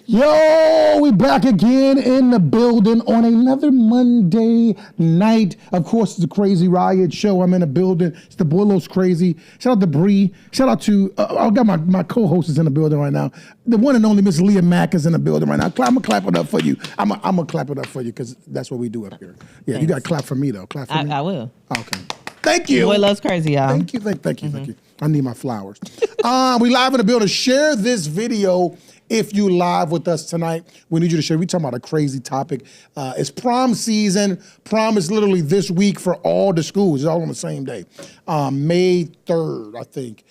Yo, we back again in the building on another Monday night. Of course, it's the Crazy Riot Show. I'm in the building. It's the BoyLosCrazy. Shout out to Bree. Shout out to, I got my co-host is in the building right now. The one and only Miss Leah Mack is in the building right now. I'm going to clap it up for you. I'm going to clap it up for you because that's what we do up here. Yeah, Thanks. You got to clap for me, though. Clap for me. I will. Okay. Thank you. BoyLosCrazy, y'all. Thank you. Thank you. I need my flowers. We live in the building. Share this video. If you live with us tonight, we need you to share. We talking about a crazy topic. It's prom season. Prom is literally this week for all the schools. It's all on the same day. May 3rd, I think.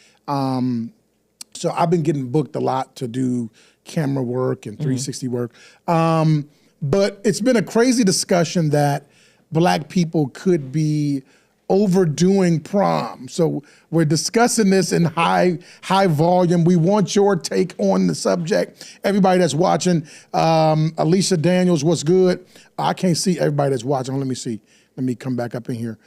So I've been getting booked a lot to do camera work and 360 work. But it's been a crazy discussion that Black people could be overdoing prom. So we're discussing this in high volume. We want your take on the subject. Everybody that's watching, Alicia Daniels, what's good? I can't see everybody that's watching. Let me see. Let me come back up in here.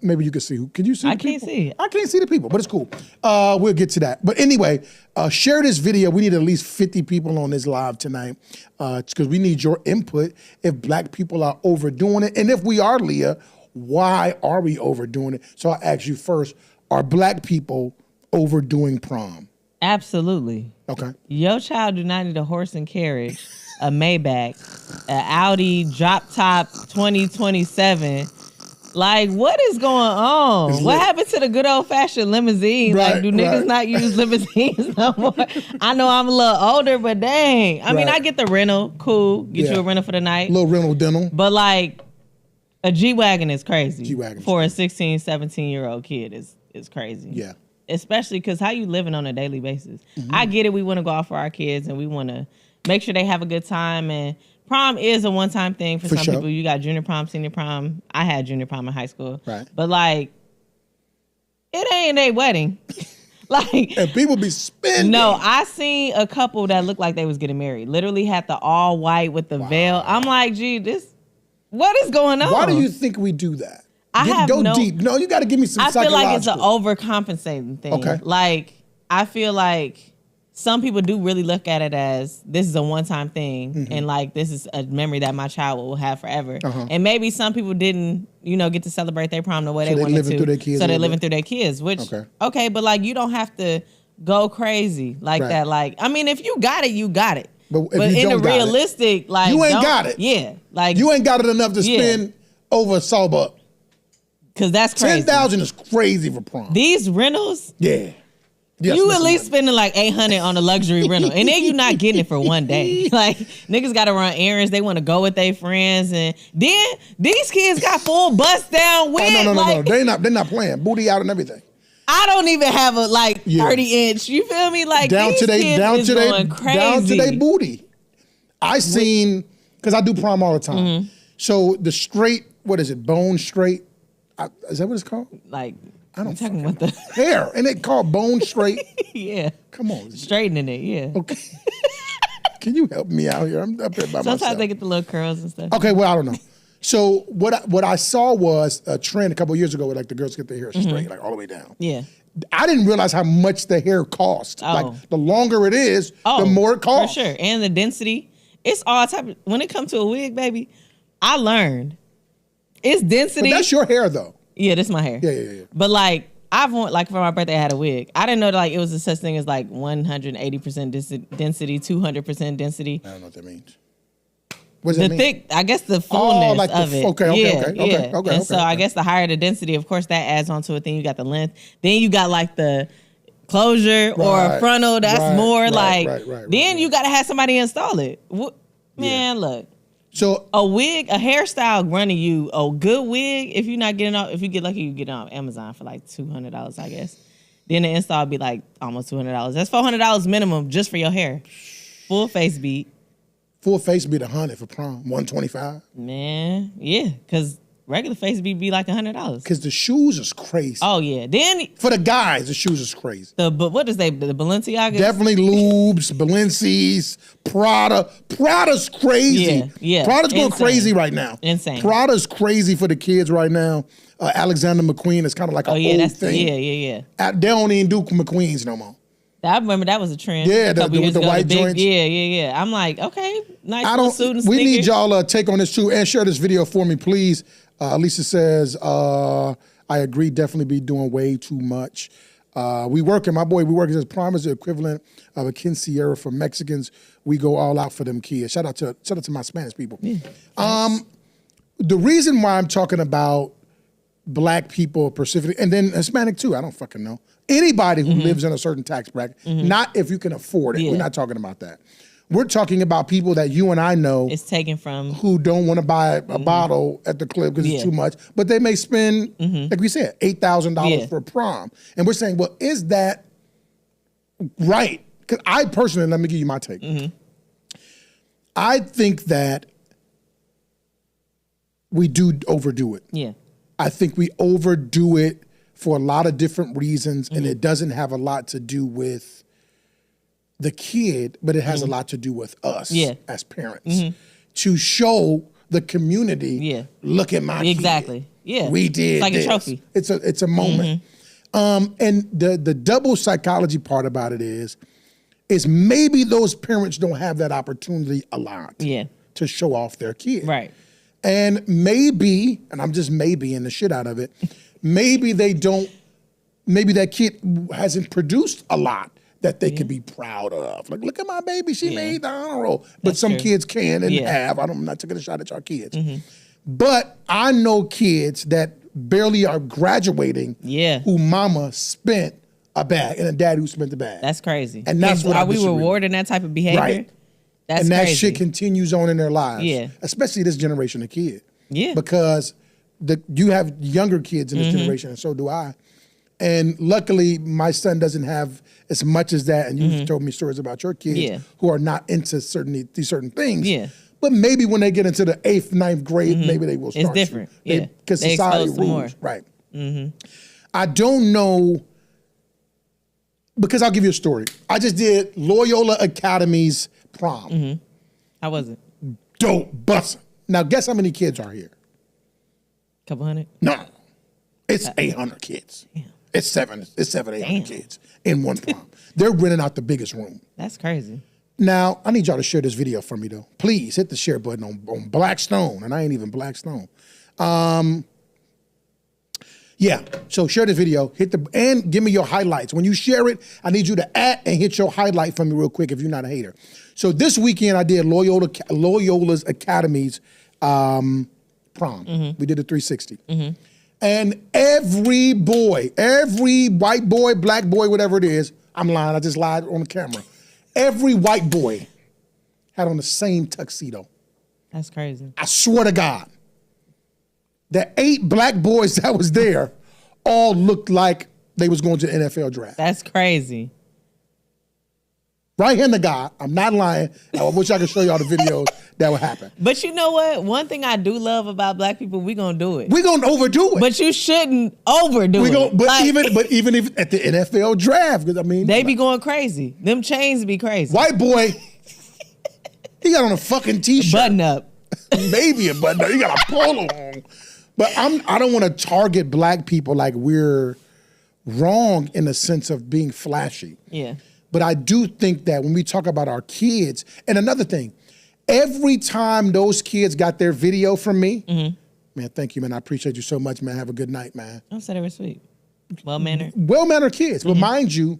Maybe you can see. Can you see the people? I can't see the people, but it's cool. We'll get to that. But anyway, share this video. We need at least 50 people on this live tonight because we need your input if Black people are overdoing it. And if we are, Leah, why are we overdoing it? So I ask you first, are Black people overdoing prom? Absolutely. Okay. Your child do not need a horse and carriage, a Maybach, an Audi drop top 2027. Like, what is going on? What happened to the good old fashioned limousine? Right, like, do niggas not use limousines no more? I know I'm a little older, but dang. I mean, I get the rental. Cool. Get you a rental for the night. Little rental dental. But like, a G-Wagon is crazy. G-Wagon for a 16, 17-year-old kid is crazy. Yeah. Especially because how you living on a daily basis. I get it. We want to go out for our kids and we want to make sure they have a good time. And prom is a one-time thing for some people. You got junior prom, senior prom. I had junior prom in high school. Right. But like, it ain't a wedding. Like, and people be spending. No, I seen a couple that looked like they was getting married. Literally had the all white with the veil. I'm like, gee, what is going on? Why do you think we do that? Go deep. No, you got to give me some psychological. I feel like it's an overcompensating thing. Okay. Like, I feel like some people do really look at it as this is a one-time thing and like this is a memory that my child will have forever. And maybe some people didn't, get to celebrate their prom the way they wanted to. So they're living through their kids, which, okay, but like you don't have to go crazy like that. Like, I mean, if you got it, you got it. But in a realistic, like you ain't got it. Yeah, like you ain't got it enough to spend over a sawbuck. Cause that's crazy. 10,000 is crazy for prom. These rentals, yes, you at least spending like $800 on a luxury rental, and then you're not getting it for one day. Like niggas got to run errands. They want to go with their friends, and then these kids got full bust down with. Oh, no. They're not playing. Booty out and everything. I don't even have a 30-inch. You feel me? Like down to their booty. I seen because I do prom all the time. So the straight, what is it? Bone straight. Is that what it's called? Like I don't talking about the hair, and it called bone straight. Yeah. Come on, straightening it. Yeah. Okay. Can you help me out here? I'm up here by myself. Sometimes they get the little curls and stuff. Okay. Well, I don't know. So what I saw was a trend a couple of years ago where like the girls get their hair straight, like all the way down. Yeah. I didn't realize how much the hair cost. Oh. Like the longer it is, the more it costs. For sure. And the density. It's all type of, when it comes to a wig, baby, I learned. It's density. But that's your hair though. Yeah, that's my hair. Yeah. But like I've worn, like for my birthday I had a wig. I didn't know that like it was a such thing as like 180% density, 200% density. I don't know what that means. What does that mean? Thick, I guess the fullness like of it. Okay. And so I guess the higher the density, of course, that adds on to it. Then you got the length. Then you got like the closure or a frontal. That's more like. Then you got to have somebody install it. Man, look. So a wig, a hairstyle running you a good wig. If you're not getting off, if you get lucky, you get it on Amazon for like $200, I guess. Then the install would be like almost $200. That's $400 minimum just for your hair. Full face beat. Full face beat 100 for prom, 125. Man, yeah, because regular face beat be like $100. Because the shoes is crazy. Oh yeah, then for the guys, the shoes is crazy. But what is the Balenciaga? Definitely Lubes, Balenci's, Prada. Prada's crazy. Yeah. Prada's going crazy right now. Insane. Prada's crazy for the kids right now. Alexander McQueen is kind of like an old thing. Yeah. They don't even do McQueens no more. I remember that was a trend. Yeah, a couple years with the ago, white joints. Yeah. I'm like, okay, nice little suit and We sneakers. need y'all take on this too, and share this video for me, please. Lisa says, I agree, definitely be doing way too much. We working as Prom is the equivalent of a quinceañera for Mexicans. We go all out for them kids. Shout out to my Spanish people. Yeah. The reason why I'm talking about Black people specifically, and then Hispanic too, I don't fucking know. Anybody who lives in a certain tax bracket, not if you can afford it. We're not talking about that. We're talking about people that you and I know it's taken from who don't want to buy a bottle at the club because it's too much, but they may spend, like we said, $8,000 for prom. And we're saying, well, is that right? Because I personally, let me give you my take. I think that we do overdo it. Yeah. I think we overdo it for a lot of different reasons, and it doesn't have a lot to do with the kid, but it has a lot to do with us as parents to show the community, look at my exactly. kid. Yeah, we did. It's like this. a trophy. It's a moment. And the double psychology part about it is maybe those parents don't have that opportunity a lot. To show off their kid. Right. And maybe, and I'm just maybe-ing the shit out of it, maybe that kid hasn't produced a lot that they could be proud of. Like, look at my baby, she made the honor roll. But some kids can and have. I'm not taking a shot at y'all kids. But I know kids that barely are graduating who mama spent a bag and a dad who spent the bag. That's crazy. And that's what are we rewarding that type of behavior? Right. That's and that crazy. shit continues on in their lives. Yeah. Especially this generation of kid. Yeah. Because you have younger kids in this generation, and so do I. And luckily, my son doesn't have as much as that. And you've told me stories about your kids who are not into these certain things. Yeah. But maybe when they get into the 8th, 9th grade, maybe they will start. It's different. Because society rules. More. Right. I don't know, because I'll give you a story. I just did Loyola Academy's prom. How was it? Dope, bussin'. Now, guess how many kids are here? Couple hundred? No. It's 800 kids. Damn. It's 800 kids in one prom. They're renting out the biggest room. That's crazy. Now, I need y'all to share this video for me, though. Please hit the share button on Blackstone, and I ain't even Blackstone. Yeah, so share this video, and give me your highlights. When you share it, I need you to and hit your highlight for me real quick if you're not a hater. So this weekend, I did Loyola's Academy's prom. We did a 360. And every white boy, black boy, whatever it is, I'm lying, I just lied on the camera. Every white boy had on the same tuxedo. That's crazy. I swear to God. The 8 black boys that was there all looked like they was going to the NFL draft. That's crazy. Right here in the guy, I'm not lying. I wish I could show y'all the videos that would happen. But you know what? One thing I do love about black people, we gonna do it. We gonna overdo it. But you shouldn't overdo it. But even if at the NFL draft, because I mean, they be going crazy. Them chains be crazy. White boy, he got on a fucking t-shirt, button up, maybe a button up. He got a polo on. But I don't want to target black people like we're wrong in the sense of being flashy. Yeah. But I do think that when we talk about our kids, and another thing, every time those kids got their video from me, man, thank you, man. I appreciate you so much, man. Have a good night, man. I said they were sweet. Well-mannered. Well-mannered kids. But mind you,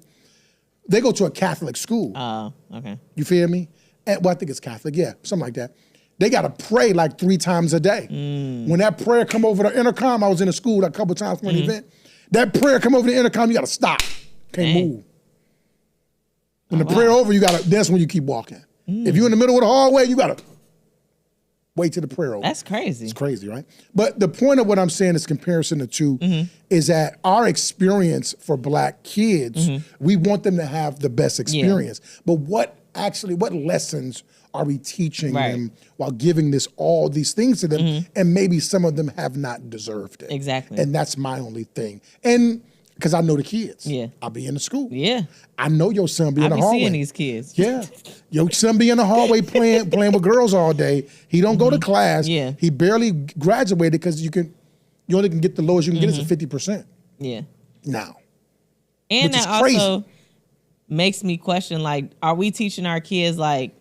they go to a Catholic school. Oh, okay. You feel me? And, well, I think it's Catholic. Yeah, something like that. They got to pray like 3 times a day. When that prayer come over the intercom, I was in a school a couple times for an event. That prayer come over the intercom, you got to stop. Can't move. When the prayer over, that's when you keep walking. If you're in the middle of the hallway, you got to wait till the prayer over. That's crazy. It's crazy, right? But the point of what I'm saying is comparison to two is that our experience for black kids, we want them to have the best experience. But what lessons are we teaching them while giving all these things to them? And maybe some of them have not deserved it. Exactly. And that's my only thing. And because I know the kids. Yeah. I'll be in the school. Yeah. I know your son be in the hallway. I be seeing these kids. Yeah. Your son be in the hallway playing with girls all day. He don't go to class. Yeah. He barely graduated because you only can get the lowest you can get is a 50%. Yeah. Now. And which that is also makes me question, like, are we teaching our kids, like,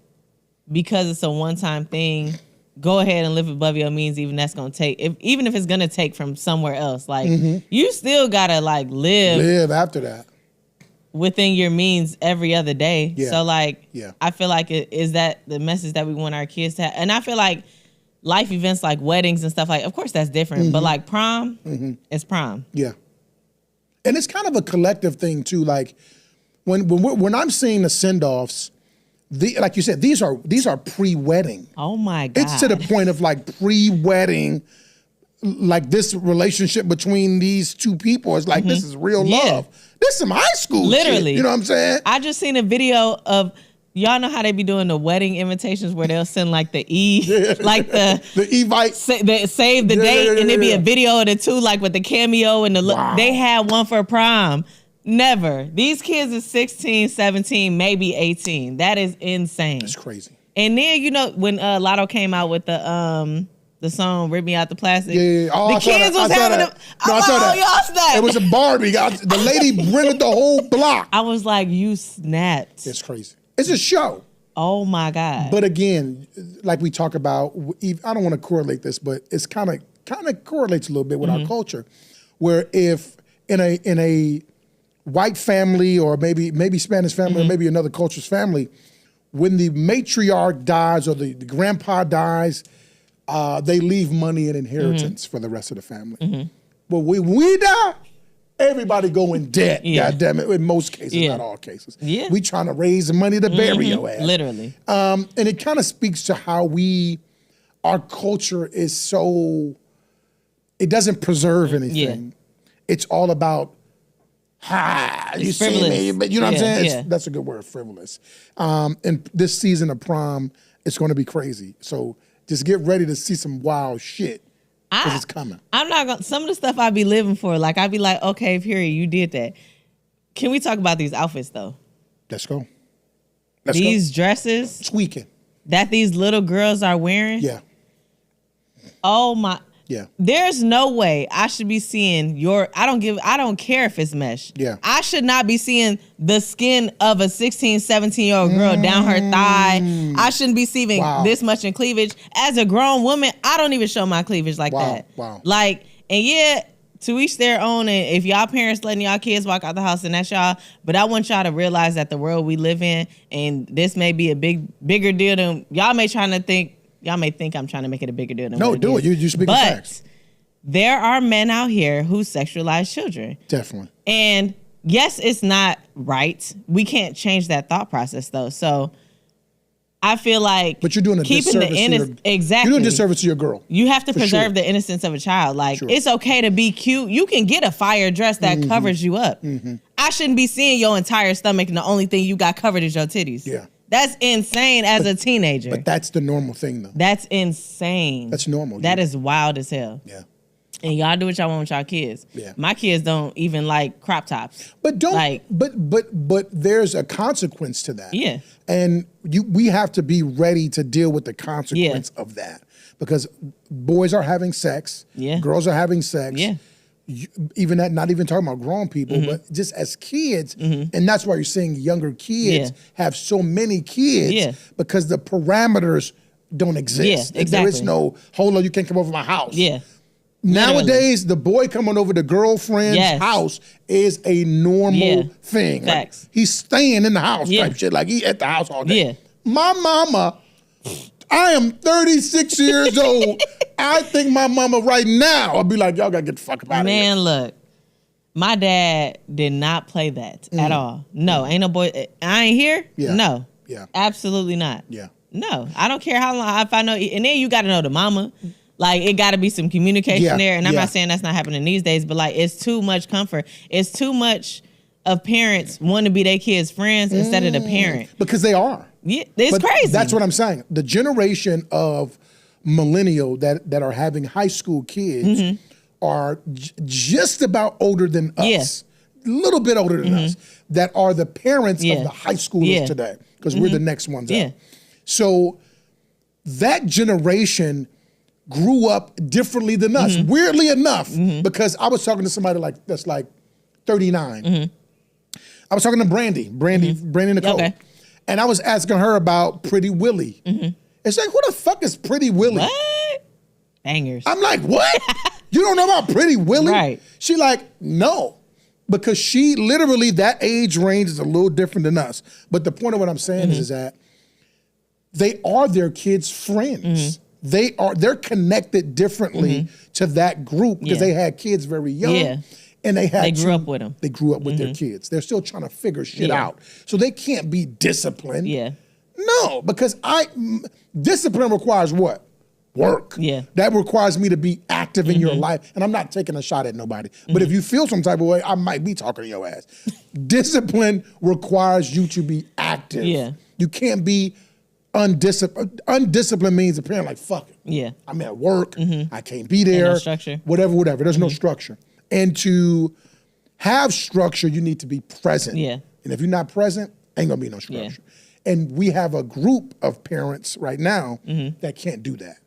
because it's a one-time thing, go ahead and live above your means, even if it's gonna take from somewhere else. Like, you still gotta, like, live after that within your means every other day. Yeah. So, like, Yeah. I feel like is that the message that we want our kids to have? And I feel like life events like weddings and stuff, like, of course that's different, but like prom, it's prom. Yeah. And it's kind of a collective thing too. Like when I'm seeing the send-offs, like you said, these are pre-wedding. Oh my God. It's to the point of like pre-wedding, like this relationship between these two people is like, this is real love. This is some high school literally shit, you know what I'm saying? I just seen a video of, y'all know how they be doing the wedding invitations where they'll send like the like the Evite, save the date, and there be a video of the two, like with the cameo and the they had one for prom. Never. These kids are 16, 17, maybe 18. That is insane. That's crazy. And then, you know, when Lotto came out with the song "Rip Me Out the Plastic," Oh, the kids was having a. I saw that. Y'all snapped. It was a Barbie. The lady rented the whole block. I was like, you snapped. It's crazy. It's a show. Oh my God. But again, like we talk about, I don't want to correlate this, but it's kind of correlates a little bit with our culture, where if in a white family or maybe Spanish family or maybe another culture's family, when the matriarch dies or the grandpa dies, they leave money and inheritance for the rest of the family. But when we die, everybody go in debt, God damn it, in most cases, not all cases. We trying to raise the money to bury your ass. Literally. And it kind of speaks to how our culture is so, it doesn't preserve anything. It's all about, you see me, but you know what I'm saying? That's a good word, frivolous. And this season of prom, it's going to be crazy. So just get ready to see some wild shit. Because it's coming. I'm not gonna. Some of the stuff I be living for, like I be like, okay, period, you did that. Can we talk about these outfits though? Let's go. These dresses, tweaking that these little girls are wearing. Yeah. Oh my. Yeah. There's no way I should be seeing I don't care if it's mesh. Yeah. I should not be seeing the skin of a 16, 17-year-old girl down her thigh. I shouldn't be seeing this much in cleavage. As a grown woman, I don't even show my cleavage like that. Wow. Like, and to each their own, and if y'all parents letting y'all kids walk out the house, and that's y'all, but I want y'all to realize that the world we live in, and this may be a bigger deal than y'all may think I'm trying to make it a bigger deal than what it is. No, do it. You speak facts. There are men out here who sexualize children. Definitely. And yes, it's not right. We can't change that thought process though. So I feel like, but you're doing a disservice exactly. You're doing a disservice to your girl. You have to preserve the innocence of a child. Like it's okay to be cute. You can get a fire dress that covers you up. I shouldn't be seeing your entire stomach and the only thing you got covered is your titties. Yeah. That's insane as a teenager. But that's the normal thing, though. That's insane. That's normal. That is wild as hell. Yeah. And y'all do what y'all want with y'all kids. Yeah. My kids don't even like crop tops. But but there's a consequence to that. Yeah. And we have to be ready to deal with the consequence of that. Because boys are having sex. Yeah. Girls are having sex. Yeah. Even that, not even talking about grown people, but just as kids, and that's why you're seeing younger kids have so many kids because the parameters don't exist. Yeah, exactly. There is no, hold on, you can't come over my house. Yeah. Nowadays, the boy coming over the girlfriend's house is a normal thing. Facts. Like, he's staying in the house type shit. Like, he at the house all day. Yeah. My mama, I am 36 years old. I think my mama right now, I'll be like, y'all gotta get the fuck out of here. Man, look, my dad did not play that at all. No, ain't no boy. I ain't here. Yeah. No. Yeah. Absolutely not. Yeah. No, I don't care how long. If I know, and then you got to know the mama. Like, it got to be some communication there. And I'm not saying that's not happening these days, but like, it's too much comfort. It's too much of parents wanting to be their kids' friends instead of the parent. Because they are. Yeah, it's crazy. That's what I'm saying. The generation of millennial that are having high school kids are just about older than us. A little bit older than us. That are the parents of the high schoolers today. Because we're the next ones out. So that generation grew up differently than us. Weirdly enough, because I was talking to somebody that's like 39. I was talking to Brandy Nicole. Okay. And I was asking her about Pretty Willie. It's like, who the fuck is Pretty Willie? What? Bangers. I'm like, what? You don't know about Pretty Willie? Right. She like, no. Because she literally, that age range is a little different than us. But the point of what I'm saying is that they are their kids' friends. They're connected differently to that group because they had kids very young. Yeah. And they grew up with them. They grew up with their kids. They're still trying to figure shit out. So they can't be disciplined. Yeah. No, because discipline requires what? Work. Yeah. That requires me to be active in your life. And I'm not taking a shot at nobody. But if you feel some type of way, I might be talking to your ass. Discipline requires you to be active. Yeah. You can't be undisciplined. Undisciplined means a parent like, fuck it. Yeah. I'm at work. I can't be there. No structure. Whatever. There's no structure. And to have structure, you need to be present. Yeah. And if you're not present, ain't gonna be no structure. Yeah. And we have a group of parents right now that can't do that.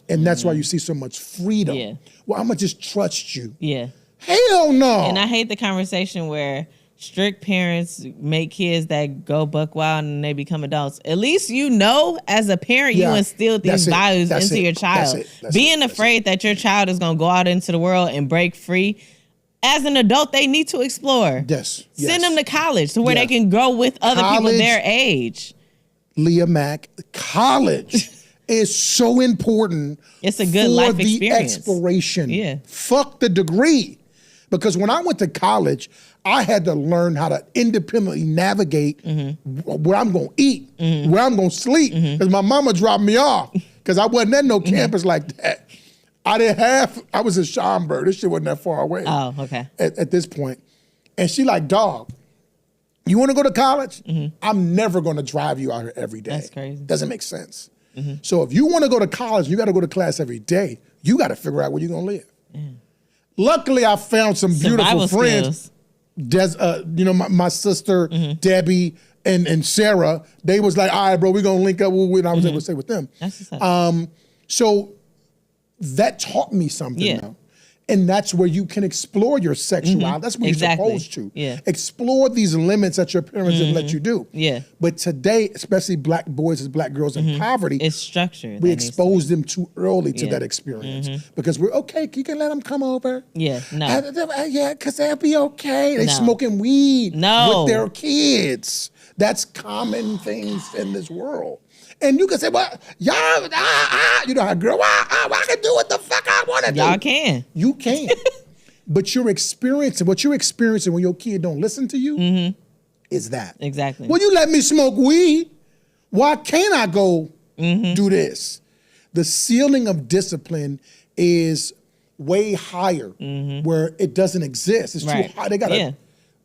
And that's why you see so much freedom. Yeah. Well, I'm gonna just trust you. Yeah. Hell no. And I hate the conversation where strict parents make kids that go buck wild and they become adults. At least you know, as a parent, you instill these values into your child. Being afraid that your child is gonna go out into the world and break free. As an adult, they need to explore. Yes. Send them to college to where they can go with other people their age. Leah Mack, college is so important. It's a good life experience. For the exploration. Yeah. Fuck the degree. Because when I went to college, I had to learn how to independently navigate where I'm going to eat, where I'm going to sleep. Because my mama dropped me off because I wasn't at no campus like that. I was in Schaumburg. This shit wasn't that far away. Oh, okay. At this point. And she like, dog, you want to go to college? I'm never going to drive you out here every day. That's crazy. Doesn't make sense. So if you want to go to college, you got to go to class every day. You got to figure out where you're going to live. Yeah. Luckily, I found some beautiful friends. My sister, Debbie, and Sarah, they was like, all right, bro, we're going to link up. And I was able to stay with them. That's what's so that taught me something, though. And that's where you can explore your sexuality. That's what you're supposed to. Yeah. Explore these limits that your parents didn't let you do. Yeah. But today, especially black boys and black girls in poverty, it's structured. We expose them too early to that experience. Because we're, okay, you can let them come over. Yeah, no. Yeah, because they'll be okay. They smoking weed with their kids. That's common things in this world. And you can say, well, y'all, you know how girl, I can do what the fuck I want to do. Y'all can. You can. But what you're experiencing when your kid don't listen to you is that. Exactly. Well, you let me smoke weed. Why can't I go do this? The ceiling of discipline is way higher where it doesn't exist. It's too high. They got to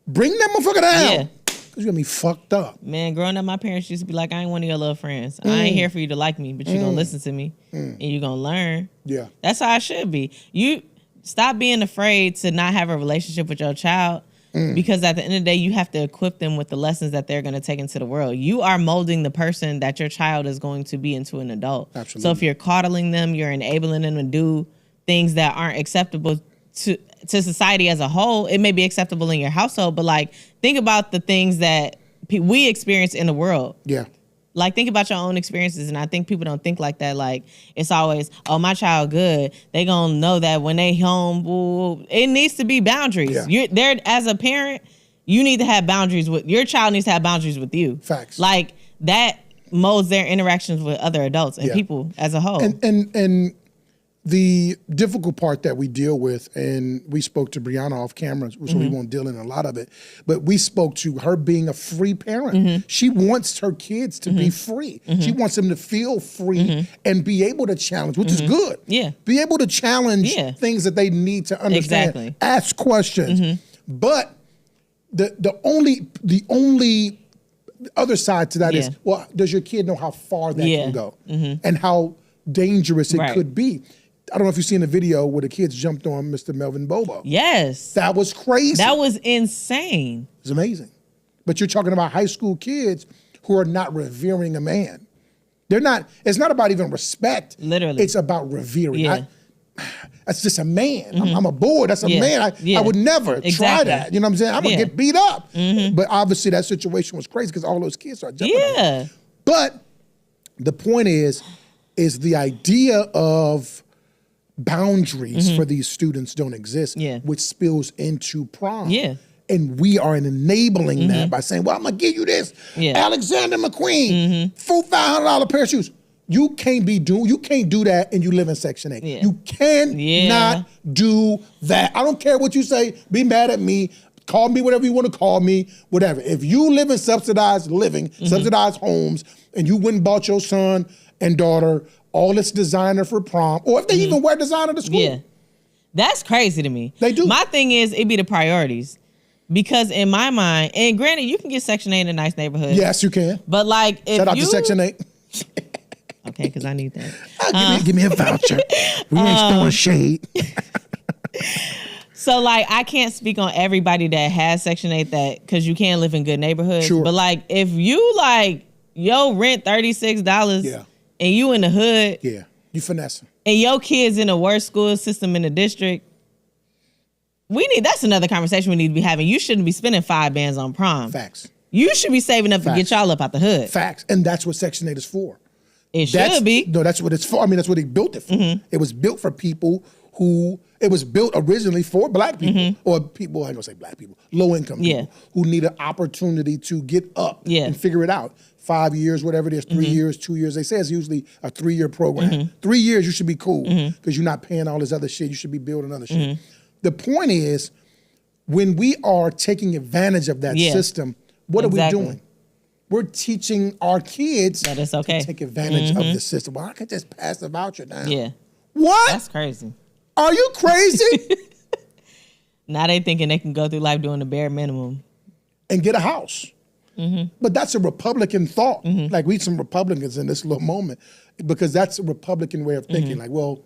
bring that motherfucker down. Yeah. You're gonna be fucked up. Man, growing up, my parents used to be like, I ain't one of your little friends. I ain't here for you to like me, but you're gonna listen to me and you're gonna learn. Yeah. That's how it should be. You stop being afraid to not have a relationship with your child because at the end of the day, you have to equip them with the lessons that they're gonna take into the world. You are molding the person that your child is going to be into an adult. Absolutely. So if you're coddling them, you're enabling them to do things that aren't acceptable to society as a whole. It may be acceptable in your household, but like think about the things that we experience in the world. Yeah. Like think about your own experiences, and I think people don't think like that. Like it's always, oh, my child good. They gonna know that when they home. Well, it needs to be boundaries. Yeah. You're there as a parent. You need to have boundaries with your child. Needs to have boundaries with you. Facts. Like that molds their interactions with other adults and people as a whole. And the difficult part that we deal with, and we spoke to Brianna off camera, so we won't deal in a lot of it, but we spoke to her being a free parent. She wants her kids to be free. She wants them to feel free and be able to challenge, which is good. Yeah. Be able to challenge things that they need to understand. Exactly. Ask questions. But the only other side to that is, well, does your kid know how far that can go and how dangerous it could be? I don't know if you've seen the video where the kids jumped on Mr. Melvin Bobo. Yes. That was crazy. That was insane. It's amazing. But you're talking about high school kids who are not revering a man. They're not, it's not about even respect. Literally. It's about revering. Yeah. That's just a man. I'm a boy. That's a man. I would never try that. You know what I'm saying? I'm going to get beat up. But obviously that situation was crazy because all those kids are jeopardized. But the point is the idea of boundaries for these students don't exist, which spills into prom. And we are enabling that by saying, well, I'm going to give you this Alexander McQueen, $4,500 pair of shoes. You can't do that and you live in Section 8. You cannot do that. I don't care what you say. Be mad at me. Call me whatever you want to call me, whatever. If you live in subsidized living, subsidized homes, and you went and bought your son and daughter all this designer for prom, or if they even wear designer to school. That's crazy to me. They do. My thing is, it be the priorities. Because in my mind, and granted, you can get Section 8 in a nice neighborhood. Yes, you can. But like, if Shout out to Section 8. Okay, because I need that. Give me a voucher. We ain't throwing shade. So like, I can't speak on everybody that has Section 8 because you can live in good neighborhoods. Sure. But like, if you like, rent $36 and you in the hood. Yeah, you finessing. And your kid's in the worst school system in the district. That's another conversation we need to be having. You shouldn't be spending $5 on prom. Facts. You should be saving up to get y'all up out the hood. Facts. And that's what Section 8 is for. It should be. No, that's what it's for. I mean, that's what they built it for. It was built for people it was built originally for black people or people, I ain't gonna say black people, low income people who need an opportunity to get up and figure it out. 5 years, whatever it is, 3 years, 2 years. They say it's usually a 3-year program. 3 years, you should be cool because you're not paying all this other shit. You should be building other shit. The point is, when we are taking advantage of that system, what are we doing? We're teaching our kids that it's okay to take advantage of the system. Well, I can just pass the voucher down. Yeah. What? That's crazy. Are you crazy? Now they thinking they can go through life doing the bare minimum. And get a house. But that's a Republican thought. Like, we some Republicans in this little moment because that's a Republican way of thinking. Like, well,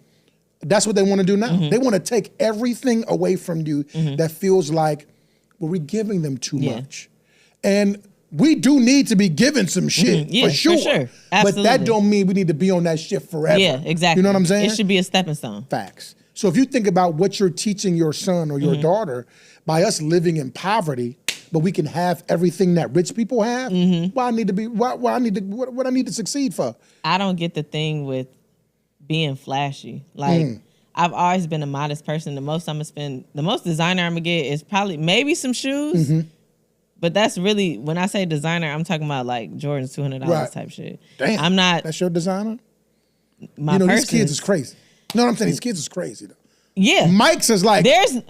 that's what they want to do now. They want to take everything away from you that feels like, well, we're giving them too much. And we do need to be given some shit, for sure. Absolutely. But that don't mean we need to be on that shit forever. Yeah, exactly. You know what I'm saying? It should be a stepping stone. Facts. So if you think about what you're teaching your son or your daughter, by us living in poverty, but we can have everything that rich people have, what I need to succeed for? I don't get the thing with being flashy. Like, I've always been a modest person. The most designer I'm gonna get is probably maybe some shoes. But that's really, when I say designer, I'm talking about like Jordan's $200 type shit. Damn. I'm not. That's your designer? These kids is crazy. You know what I'm saying? These kids is crazy though. Yeah. Mike's is like.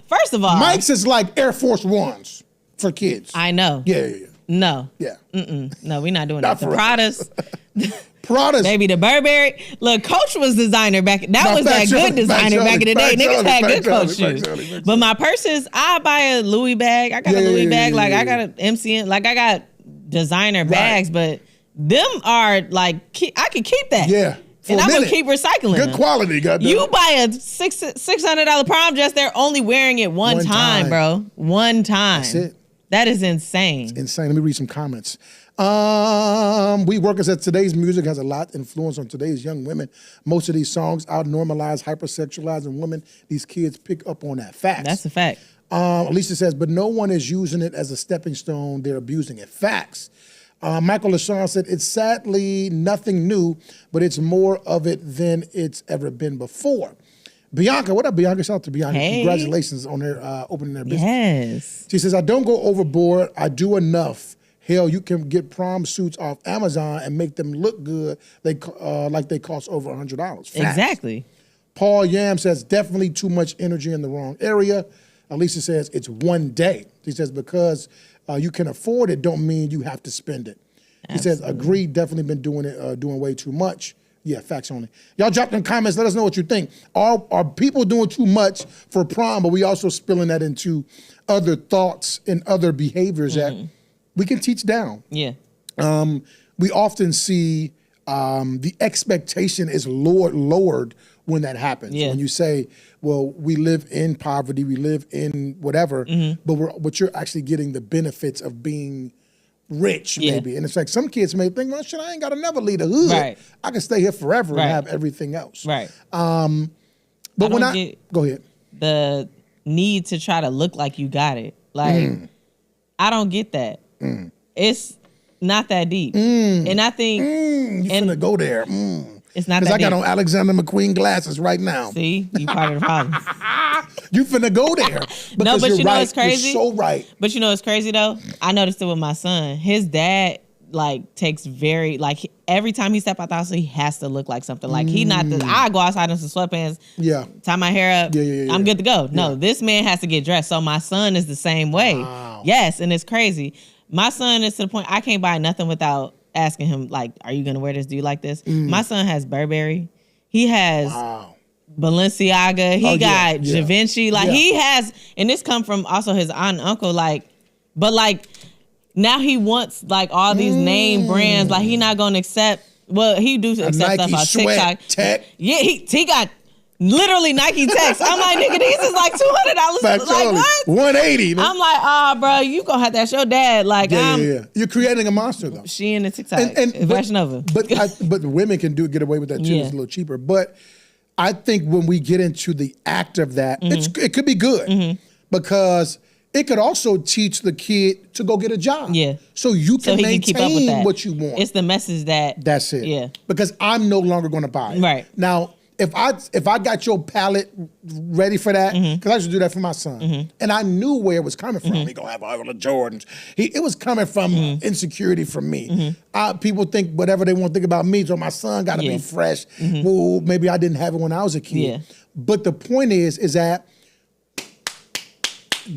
First of all. Mike's is like Air Force Ones for kids. I know. Yeah. No. Yeah. No, we're not doing that. The Pradas. Maybe the Burberry. Look, Coach was designer back. That was that good designer back in the day. Niggas had good Coach shoes. But my purses, I buy a Louis bag. I got a Louis bag. Like I got an MCN. Like I got designer bags, but them are like I can keep that. Yeah. And I'm gonna keep recycling. Good quality, goddamn. You buy a $600 prom dress, they're only wearing it one time, bro. One time. That's it. That is insane. It's insane. Let me read some comments. We workers at today's music has a lot of influence on today's young women. Most of these songs out-normalize hypersexualizing women. These kids pick up on that. Facts. That's a fact. Alicia says, but no one is using it as a stepping stone. They're abusing it. Facts. Michael LaShawn said, it's sadly nothing new, but it's more of it than it's ever been before. Bianca, what up, Bianca? Shout out to Bianca. Hey. Congratulations on their opening their business. Yes. She says, I don't go overboard. I do enough. Hell, you can get prom suits off Amazon and make them look good like they cost over $100. Facts. Exactly. Paul Yam says, definitely too much energy in the wrong area. Alicia says, it's one day. She says, because you can afford it don't mean you have to spend it. He says, agreed, definitely been doing way too much. Yeah, facts only. Y'all drop in the comments, let us know what you think. Are people doing too much for prom, but we also spilling that into other thoughts and other behaviors that we can teach down? Yeah. We often see the expectation is lowered when that happens. Yeah. When you say, well, we live in poverty, we live in whatever, but you're actually getting the benefits of being rich, maybe. And it's like some kids may think, well, shit, I ain't got to never leave the hood. Right. I can stay here forever and have everything else. Right. But go ahead. The need to try to look like you got it. Like, I don't get that. It's not that deep. And I think... you finna go there. It's not that deep. Because I got on Alexander McQueen glasses right now. See? You part of the problem. You finna go there. No, but you know what's crazy? You're so right. But you know what's crazy, though? I noticed it with my son. His dad, like, takes very... Like, every time he step out the house, he has to look like something. Like, he not... I go outside in some sweatpants. Yeah. Tie my hair up. Yeah. I'm good to go. No, this man has to get dressed. So my son is the same way. Wow. Yes, and it's crazy. My son is to the point I can't buy nothing without asking him, like, are you going to wear this? Do you like this? My son has Burberry. He has Balenciaga. He got Givenchy. Like, he has, and this come from also his aunt and uncle, like, but, like, now he wants, like, all these name brands. Like, he not going to accept, well, he do accept Nike stuff on sweat, TikTok. tech. Yeah, he got... Literally Nike Techs. I'm like, nigga, these is like $200. Like, what? 180. I'm like, bro, you gonna have to ask your dad. Like, yeah. You're creating a monster, though. She in the TikTok. Fashion Nova. But women can get away with that too. It's a little cheaper. But I think when we get into the act of that, it could be good because it could also teach the kid to go get a job. Yeah. So you can maintain keep up with that. What you want. It's the message that's it. Yeah. Because I'm no longer going to buy it. Right. Now, if I got your palate ready for that, because I used to do that for my son, and I knew where it was coming from. He gonna have all the Jordans. It was coming from insecurity from me. People think whatever they want to think about me, so my son got to be fresh. Well, maybe I didn't have it when I was a kid. Yeah. But the point is that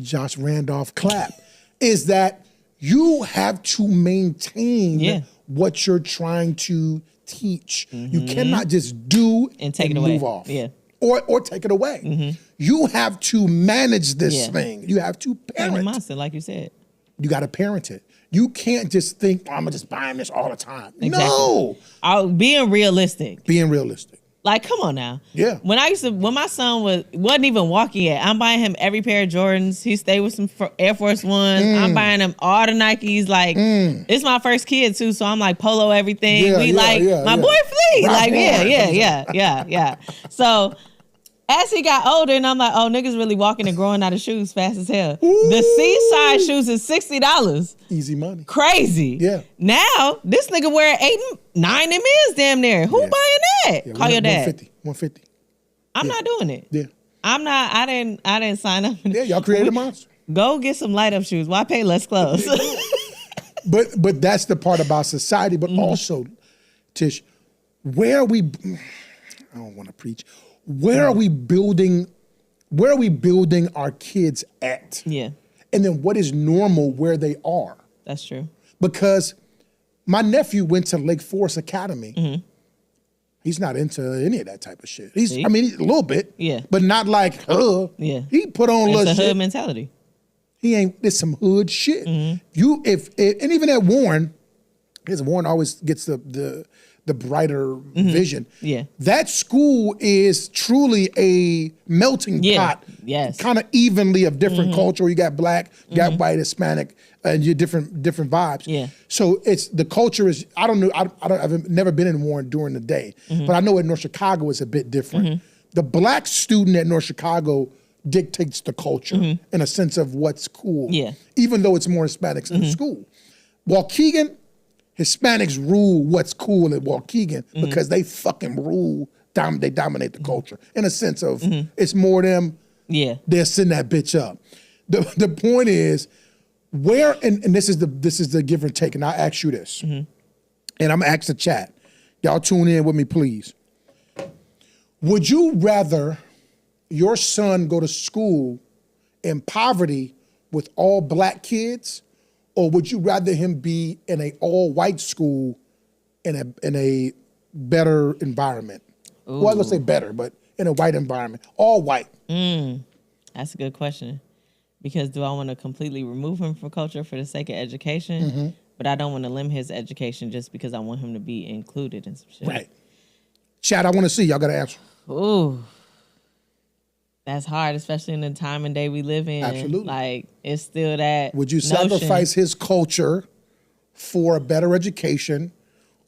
Josh Randolph clap is that you have to maintain what you're trying to teach. You cannot just do and take it away. Move off. Yeah. Or take it away. You have to manage this thing. You have to parent. Monster, like you said. You got to parent it. You can't just think, I'm going to just buy him this all the time. Exactly. No. Being realistic. Being realistic. Like, come on now. Yeah. When my son wasn't even walking yet, I'm buying him every pair of Jordans. He stayed with some Air Force Ones. I'm buying him all the Nikes. Like, it's my first kid too, so I'm like polo everything. My boy Flea. Like, yeah. So as he got older, and I'm like, oh, niggas really walking and growing out of shoes fast as hell. Ooh. The C-size shoes is $60. Easy money. Crazy. Yeah. Now, this nigga wearing 8, 9 M&Ms damn near. Who buying that? Yeah, call your dad. 150. I'm not doing it. Yeah. I'm not, I didn't sign up. Yeah, y'all created a monster. Go get some light up shoes. Why pay less clothes? But that's the part about society, but also, Tish, where are we, I don't want to preach, where are we building our kids at? Yeah. And then what is normal where they are? That's true. Because my nephew went to Lake Forest Academy. He's not into any of that type of shit. He's a little bit. Yeah. But not like, yeah. He put on little shit. It's a hood mentality. It's some hood shit. And even at Warren, because Warren always gets the brighter vision. Yeah. That school is truly a melting pot. Yes. Kind of evenly of different culture. You got black, you got white, Hispanic, and you different vibes. Yeah. So it's the culture is, I don't know, I've never been in Warren during the day, but I know at North Chicago it's a bit different. The black student at North Chicago dictates the culture in a sense of what's cool. Yeah. Even though it's more Hispanics in the school. Waukegan, Hispanics rule what's cool at Waukegan because they fucking rule, they dominate the culture. In a sense of, it's more them, they're sending that bitch up. The point is, where, and this is the give and take, and I'll ask you this, and I'm gonna ask the chat. Y'all tune in with me, please. Would you rather your son go to school in poverty with all black kids, or would you rather him be in a all-white school in a better environment? Ooh. Well, I was gonna say better, but in a white environment, all white. That's a good question. Because do I want to completely remove him from culture for the sake of education? But I don't want to limit his education just because I want him to be included in some shit. Right. Chat, I want to see. Y'all got to answer. Ooh. That's hard, especially in the time and day we live in. Absolutely. Like, it's still that Would you sacrifice his culture for a better education,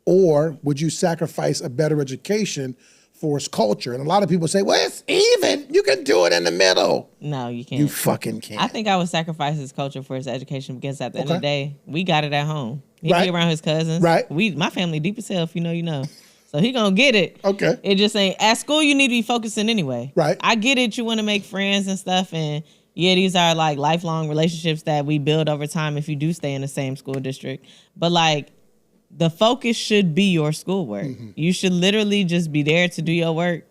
or would you sacrifice a better education for his culture. And a lot of people say, well, it's even. You can do it in the middle. No, you can't. You fucking can't. I think I would sacrifice his culture for his education because at the end of the day, we got it at home. He be around his cousins. Right. My family deep as hell, if you know, you know. So he gonna get it. Okay. It just ain't, at school you need to be focusing anyway. Right. I get it, you want to make friends and stuff, and yeah, these are like lifelong relationships that we build over time if you do stay in the same school district. But like, the focus should be your schoolwork. You should literally just be there to do your work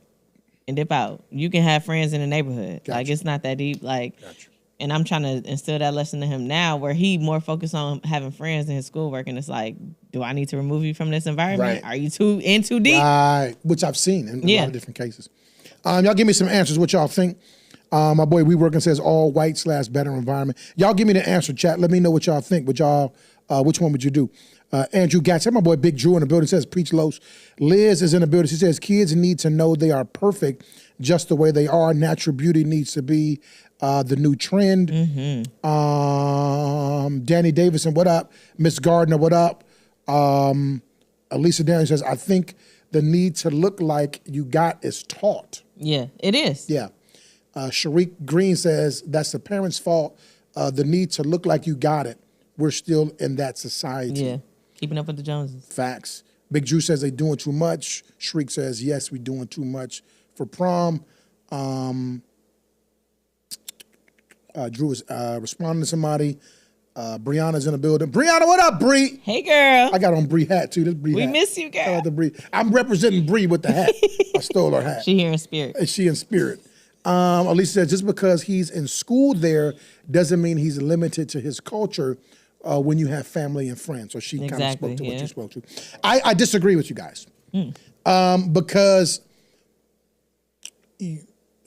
and dip out. You can have friends in the neighborhood. Gotcha. Like, it's not that deep. Like, gotcha. And I'm trying to instill that lesson to him now, where he more focused on having friends than his schoolwork. And it's like, do I need to remove you from this environment? Right. Are you too deep? Right, which I've seen in a lot of different cases. Y'all give me some answers. What y'all think? My boy We Working says all white / better environment. Y'all give me the answer, chat. Let me know what y'all think. Which one would you do? Andrew Gatz, my boy Big Drew in the building says, preach Los. Liz is in the building. She says, kids need to know they are perfect just the way they are. Natural beauty needs to be the new trend. Danny Davison, what up? Miss Gardner, what up? Elisa Daniel says, I think the need to look like you got is taught. Yeah, it is. Yeah. Sharik Green says, that's the parents' fault. The need to look like you got it. We're still in that society. Yeah. Keeping up with the Joneses. Facts. Big Drew says they doing too much. Shriek says, yes, we doing too much for prom. Drew is responding to somebody. Brianna's in the building. Brianna, what up, Bree? Hey, girl. I got on Bree hat, too. This Bree we hat. miss you, girl. Shout out to Bree. I'm representing Bree with the hat. I stole her hat. She here in spirit. Is she in spirit? Elisa says, just because he's in school there doesn't mean he's limited to his culture when you have family and friends. So she kind of spoke to what you spoke to. I disagree with you guys. Because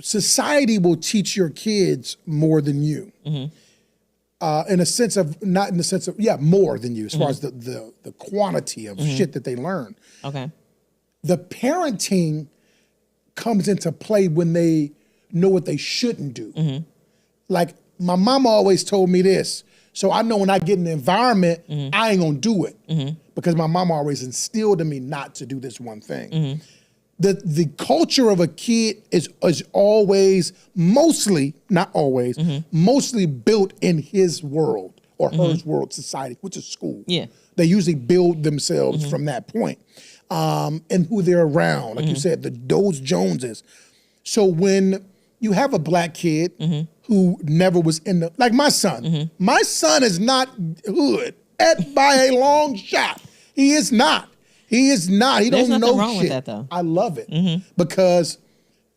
society will teach your kids more than you. In a sense of, not in the sense of, more than you, as far as the quantity of shit that they learn. Okay. The parenting comes into play when they know what they shouldn't do. Like, my mama always told me this, so I know when I get in the environment, I ain't gonna do it because my mama always instilled in me not to do this one thing. The culture of a kid is always, mostly, not always, mostly built in his world or her world, society, which is school. Yeah. They usually build themselves from that point. And who they're around, like you said, those Joneses. So when you have a black kid who never was in the, like my son. My son is not hood by a long shot. He is not. He is not. He There's don't know nothing wrong shit. With that, though. I love it because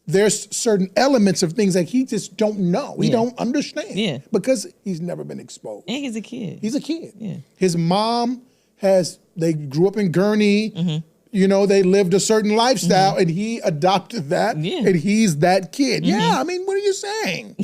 there's certain elements of things that he just don't know. He don't understand because he's never been exposed. And he's a kid. He's a kid. Yeah. His mom they grew up in Gurney. You know, they lived a certain lifestyle and he adopted that and he's that kid. Yeah, I mean, what are you saying?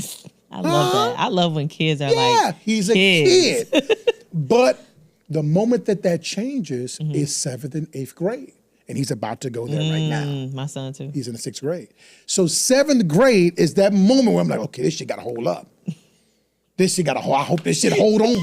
I love that. I love when kids are like he's kids. A kid. But the moment that changes is 7th and 8th grade. And he's about to go there right now. My son too. He's in the 6th grade. So 7th grade is that moment where I'm like, okay, this shit gotta hold up. This shit gotta hold, I hope this shit hold on.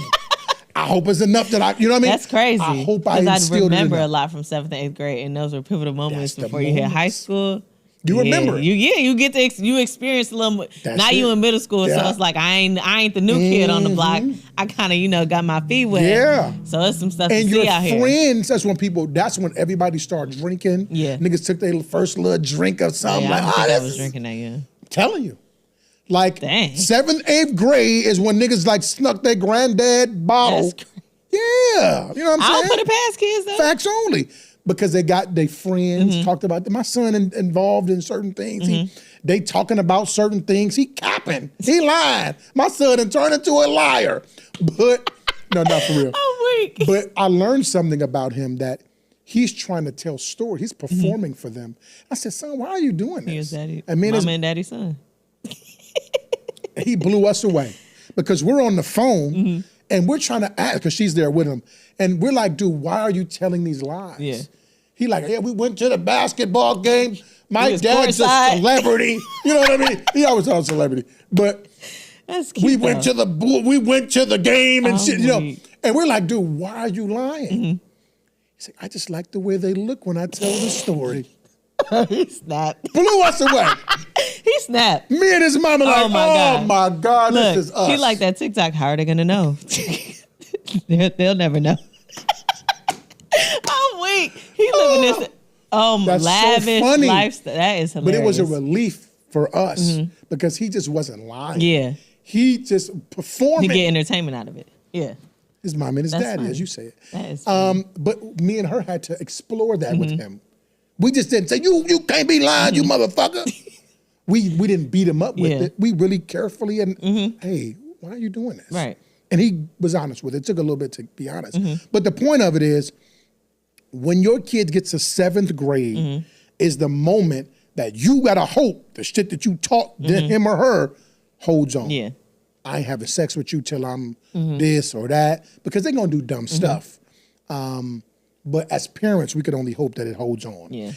I hope it's enough that you know what I mean? That's crazy. I hope I remember a lot from 7th and 8th grade, and those were pivotal moments before you hit high school. You remember it. You get to you experience a little. Now you in middle school, so it's like I ain't the new kid on the block. I kind of got my feet wet. Yeah. So it's some stuff and to see out here. And your friends, that's when everybody started drinking. Yeah. Niggas took their first little drink of something. Yeah, I was drinking that. Yeah. I'm telling you. Like 7th, 8th grade is when niggas like snuck their granddad bottle. Yeah. You know what I'm saying? I don't put it past kids though. Facts only. Because they got their friends, talked about my son involved in certain things. They talking about certain things. He capping. He lying. My son and turned into a liar. But, no, not for real. I'm weak. But I learned something about him that he's trying to tell stories. He's performing for them. I said, son, why are you doing this? He was daddy. Mama and daddy's son. He blew us away because we're on the phone and we're trying to ask, because she's there with him. And we're like, dude, why are you telling these lies? Yeah. He like, yeah, we went to the basketball game. My dad's a celebrity. You know what I mean? He always thought a celebrity. But that's cute, we went to the game and shit, you know. And we're like, dude, why are you lying? He's like, I just like the way they look when I tell the story. He snapped. Blew us away. He snapped. Me and his mama like, oh my God, Look, this is us. He like that TikTok. How are they gonna know? They'll never know. I'm weak. He living this lavish so lifestyle. That is hilarious. But it was a relief for us because he just wasn't lying. Yeah. He just performing. You get entertainment out of it. Yeah. His mom and his daddy, funny. as you say it. That is funny. But me and her had to explore that with him. We just didn't say, you can't be lying, you motherfucker. We didn't beat him up with it. We really carefully and, hey, why are you doing this? Right. And he was honest with it. It took a little bit to be honest. But the point of it is, when your kid gets to 7th grade is the moment that you gotta hope the shit that you taught him or her holds on. Yeah. I ain't having sex with you till I'm this or that, because they're gonna do dumb stuff. But as parents, we could only hope that it holds on. Yeah.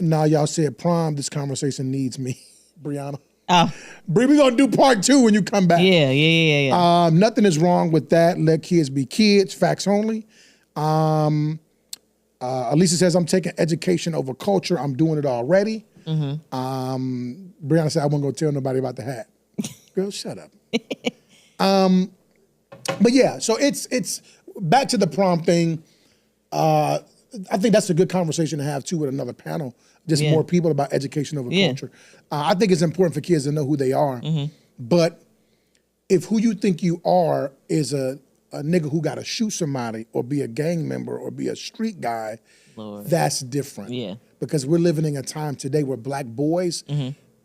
Now y'all said prom, this conversation needs me, Brianna. Oh. Bree, we gonna do part 2 when you come back. Yeah. Nothing is wrong with that. Let kids be kids, facts only. Elisa says, I'm taking education over culture. I'm doing it already. Brianna said, I won't go tell nobody about the hat. Girl, shut up. But yeah, so it's back to the prom thing. I think that's a good conversation to have too with another panel. Just more people about education over culture. I think it's important for kids to know who they are. But if who you think you are is a nigga who got to shoot somebody or be a gang member or be a street guy, that's different. Yeah. Because we're living in a time today where black boys,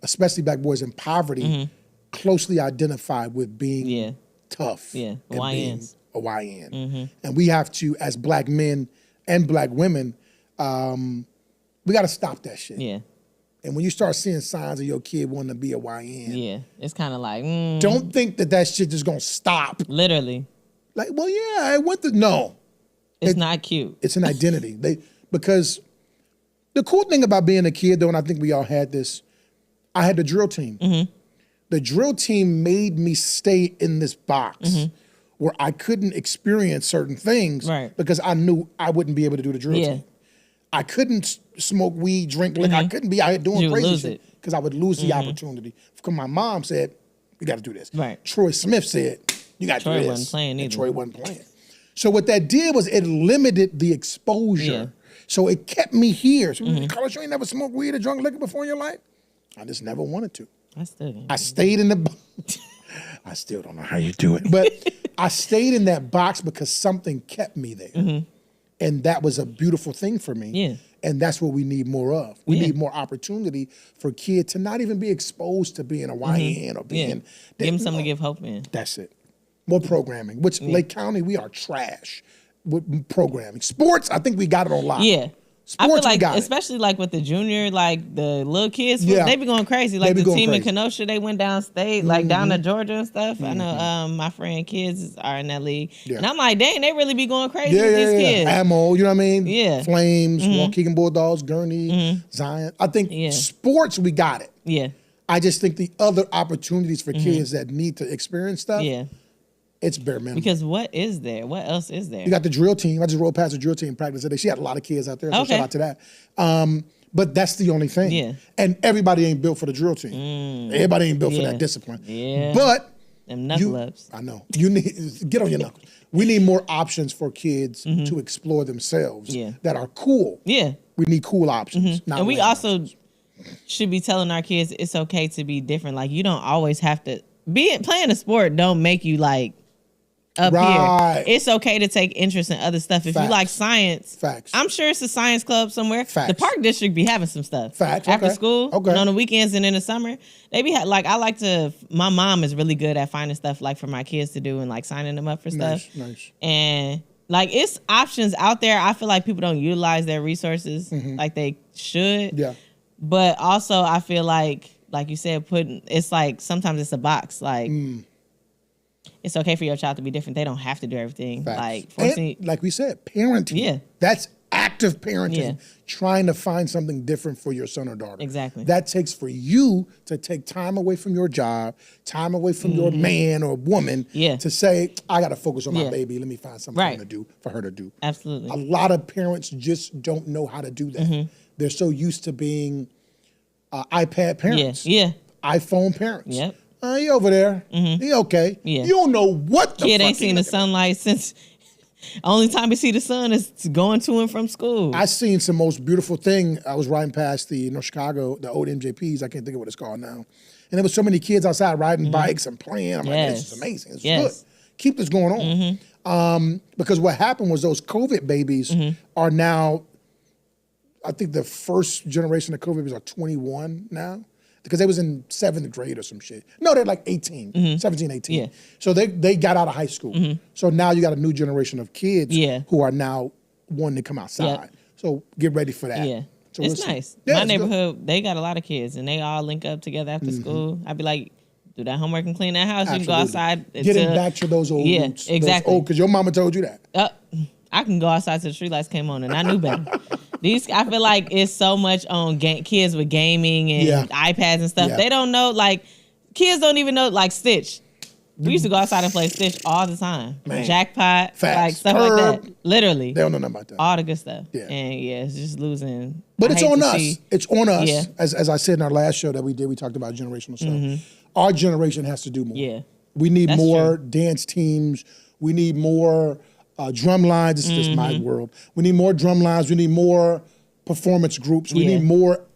especially black boys in poverty, closely identify with being tough. Yeah, and being a YN. Mm-hmm. And we have to, as black men and black women, we got to stop that shit. Yeah. And when you start seeing signs of your kid wanting to be a YN, yeah, it's kind of like, don't think that that shit is going to stop. Literally. Like, well, yeah, I went to, no. It's not cute. It's an identity. Because the cool thing about being a kid, though, and I think we all had this, I had the drill team. Mm-hmm. The drill team made me stay in this box where I couldn't experience certain things because I knew I wouldn't be able to do the drill team. I couldn't smoke weed, drink liquor. I couldn't be out here doing crazy shit because I would lose the opportunity. Because my mom said, you got to do this. Right. Troy Smith said, you got to do this. Troy wasn't playing either. Troy wasn't playing. So what that did was it limited the exposure. Yeah. So it kept me here. So, Carlos, you ain't never smoked weed or drunk liquor before in your life? I just never wanted to. I stayed in the I still don't know how you do it. But I stayed in that box because something kept me there. And that was a beautiful thing for me. Yeah. And that's what we need more of. We need more opportunity for kids to not even be exposed to being a YN or being... Give them something to give hope in. That's it. More programming, which Lake County, we are trash with programming. Sports, I think we got it on lock. Yeah. Sports, I feel like, we got especially like with the junior, like the little kids, they be going crazy. Like the team in Kenosha, they went downstate, like down to Georgia and stuff. I know my friend kids are in that league. And I'm like, dang, they really be going crazy with these kids. Ammo, you know what I mean? Yeah. Flames, Waukegan Bulldogs, Gurney, Zion. I think sports, we got it. Yeah. I just think the other opportunities for kids that need to experience stuff, it's bare minimum. Because what is there? What else is there? You got the drill team. I just rolled past the drill team practice today. She had a lot of kids out there, so shout out to that. But that's the only thing. Yeah. And everybody ain't built for the drill team. Everybody ain't built for that discipline. Yeah. But them knuckle ups. I know. You need get on your knuckles. We need more options for kids to explore themselves that are cool. Yeah. We need cool options. Not and we also options. should be telling our kids it's okay to be different. Like you don't always have to playing a sport don't make you like up here. It's okay to take interest in other stuff. If you like science, I'm sure it's a science club somewhere. The park district be having some stuff. After school, and on the weekends and in the summer, they be like my mom is really good at finding stuff like for my kids to do and like signing them up for stuff. Nice. And like it's options out there. I feel like people don't utilize their resources like they should. Yeah. But also I feel like you said, it's like sometimes it's a box. Like it's okay for your child to be different. They don't have to do everything. Like forcing, like we said, parenting. Yeah. That's active parenting, trying to find something different for your son or daughter. Exactly. That takes for you to take time away from your job, time away from your man or woman to say, I got to focus on my baby. Let me find something to do for her to do. Absolutely. A lot of parents just don't know how to do that. They're so used to being iPad parents. iPhone parents. Yep. You over there. You okay. You don't know what the kid fuck ain't seen the sunlight since... Only time we see the sun is going to and from school. I seen some most beautiful thing. I was riding past the North Chicago, the old MJPs. I can't think of what it's called now. And there was so many kids outside riding bikes and playing. I'm like, this is amazing. It's good. Keep this going on. Because what happened was those COVID babies are now, I think the first generation of COVID babies are 21 now. Because they was in 7th grade or some shit. No, they're like 18, 17, 18. Yeah. So they got out of high school. So now you got a new generation of kids who are now wanting to come outside. So get ready for that. Yeah. So it's nice. My neighborhood, they got a lot of kids and they all link up together after school. I'd be like, do that homework and clean that house. You can go outside. Getting back to those old roots. Exactly. Because your mama told you that. I can go outside till the streetlights came on and I knew better. I feel like it's so much on kids with gaming and iPads and stuff. They don't know, like, kids don't even know, like, Stitch. We used to go outside and play Stitch all the time. Man. Jackpot, Facts. like, stuff like that. Literally. They don't know nothing about that. All the good stuff. Yeah. And, it's just losing. But it's on us. It's on us. Yeah. As I said in our last show that we did, we talked about generational stuff. Our generation has to do more. Yeah. We need more dance teams. We need more... drum lines, this is just my world. We need more drum lines. We need more performance groups. We need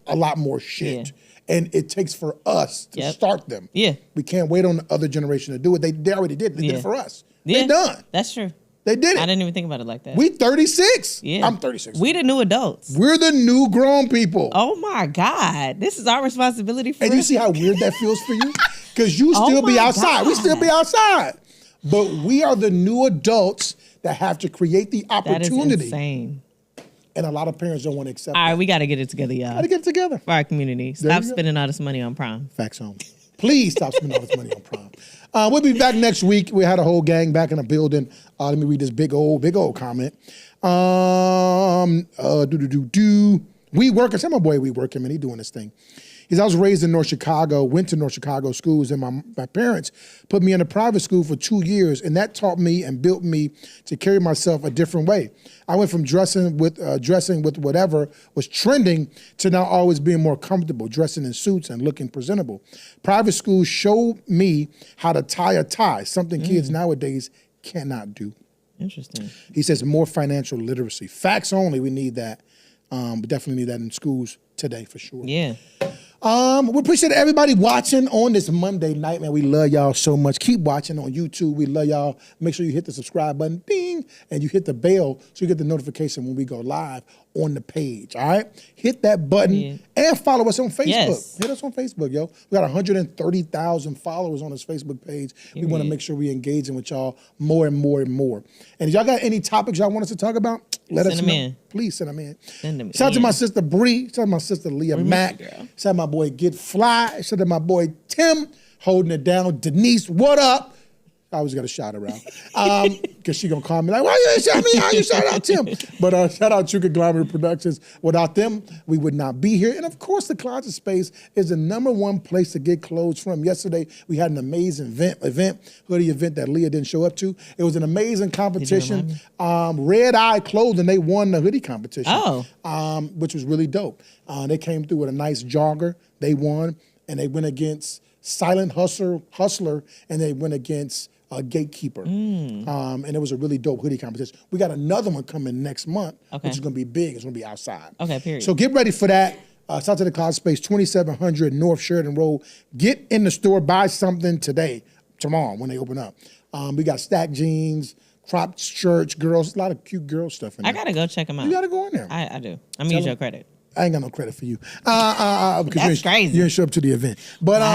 a lot more shit. And it takes for us to start them. Yeah. We can't wait on the other generation to do it. They already did. They did it for us. They done. That's true. They did it. I didn't even think about it like that. We 36. Yeah. I'm 36. We the new adults. We're the new grown people. Oh my God. This is our responsibility for And you see how weird that feels for you? Because you still be outside. God. We still be outside. But we are the new adults that have to create the opportunity. That is insane. And a lot of parents don't want to accept All right, we got to get it together, y'all. Got to get it together. For our community. Stop spending all this money on prom. Facts home. Please stop spending all this money on prom. We'll be back next week. We had a whole gang back in the building. Let me read this big old comment. We working. Say my boy We Working, man. He doing this thing. He said, I was raised in North Chicago, went to North Chicago schools, and my parents put me in a private school for 2 years, and that taught me and built me to carry myself a different way. I went from dressing with whatever was trending to now always being more comfortable, dressing in suits and looking presentable. Private schools showed me how to tie a tie, something kids nowadays cannot do. Interesting. He says more financial literacy. Facts only, we need that. We definitely need that in schools today for sure. Yeah. We appreciate everybody watching on this Monday night, man. We love y'all so much. Keep watching on YouTube. We love y'all. Make sure you hit the subscribe button, ding, and you hit the bell so you get the notification when we go live on the page, all right? Hit that button and follow us on Facebook. Yes. Hit us on Facebook, yo. We got 130,000 followers on this Facebook page. We want to make sure we engaging with y'all more and more and more. And if y'all got any topics y'all want us to talk about, let us know. Please send them in. Send them Shout out to my sister Bree. Shout out to my sister Leah Mack. Shout out to my boy Get Fly. Shout out to my boy Tim holding it down. Denise, what up? I always got to shout her out because she gonna call me like, why you ain't shout me out? You shout out Tim. But shout out True Conglomerate Productions. Without them, we would not be here. And of course, the Closet Space is the #1 place to get clothes from. Yesterday, we had an amazing hoodie event that Leah didn't show up to. It was an amazing competition. Red Eye Clothing, they won the hoodie competition, which was really dope. They came through with a nice jogger. They won, and they went against Silent Hustler, and they went against Gatekeeper. And it was a really dope hoodie competition. We got another one coming next month, which is going to be big. It's going to be outside. Okay, period. So get ready for that. Shout out to the Closet Space, 2700 North Sheridan Road. Get in the store, buy something tomorrow when they open up. We got stacked jeans, cropped shirts, girls, a lot of cute girl stuff in there. I got to go check them out. You got to go in there. I do. I'm going to use your credit. I ain't got no credit for you. Because That's crazy. You didn't show up to the event. But no,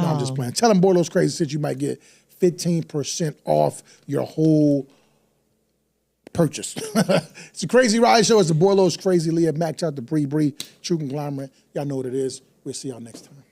I'm just playing. Tell them BoyLosCrazy said you might get 15% off your whole purchase. It's a crazy ride show. It's the BoyLosCrazy. Leah Mack, out to Bree, True Conglomerate. Y'all know what it is. We'll see y'all next time.